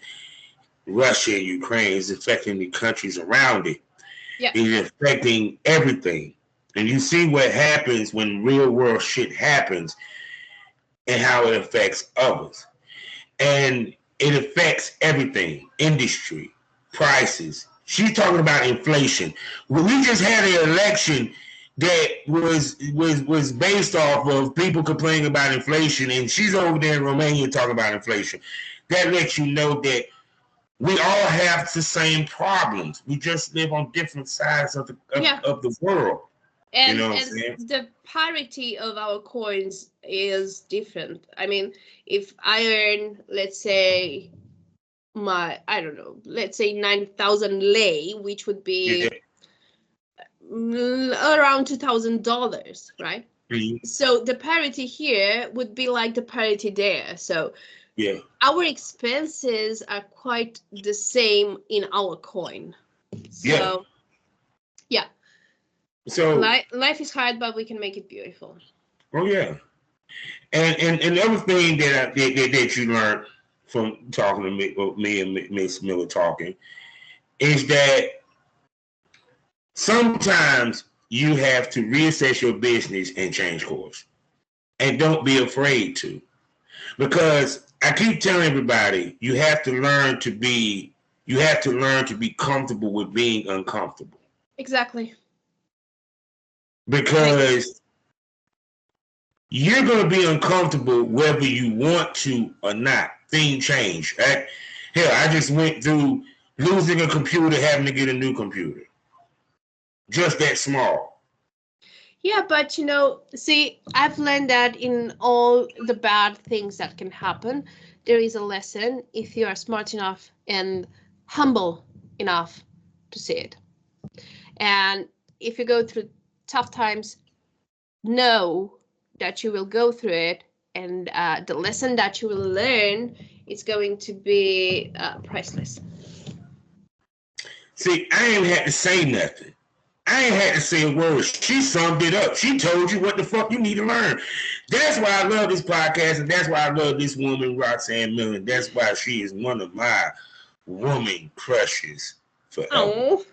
Speaker 1: Russia and Ukraine, it's affecting the countries around it. Yeah. It's affecting everything. And you see what happens when real world shit happens and how it affects others. And it affects everything, industry, prices. She's talking about inflation. Well, we just had an election that was based off of people complaining about inflation, and she's over there in Romania talking about inflation. That lets you know that we all have the same problems. We just live on different sides of the world.
Speaker 2: And, you know and the parity of our coins is different. I mean, if I earn, let's say, let's say 9,000 lei, which would be around $2,000, right? Mm-hmm. So the parity here would be like the parity there. So our expenses are quite the same in our coin. So yeah. So life is hard, but we can make it beautiful.
Speaker 1: Oh yeah, and the other thing that you learned from talking to me and Miss Miller talking is that sometimes you have to reassess your business and change course, and don't be afraid to, because I keep telling everybody you have to learn to be comfortable with being uncomfortable.
Speaker 2: Exactly.
Speaker 1: Because you're going to be uncomfortable whether you want to or not. Things change. Right? Hell, I just went through losing a computer, having to get a new computer. Just that small.
Speaker 2: Yeah, but see, I've learned that in all the bad things that can happen, there is a lesson if you are smart enough and humble enough to see it. And if you go through tough times, know that you will go through it, and the lesson that you will learn is going to be priceless.
Speaker 1: See, I ain't had to say nothing. I ain't had to say a word. She summed it up. She told you what the fuck you need to learn. That's why I love this podcast, and that's why I love this woman, Roxanne Miller. That's why she is one of my woman crushes forever. Oh.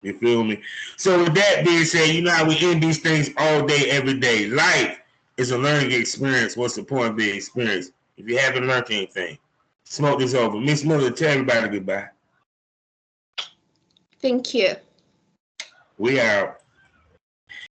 Speaker 1: You feel me? So with that being said, you know how we end these things all day, every day. Life is a learning experience. What's the point of being experienced? If you haven't learned anything, smoke this over. Miss Miller, tell everybody goodbye.
Speaker 2: Thank you.
Speaker 1: We out.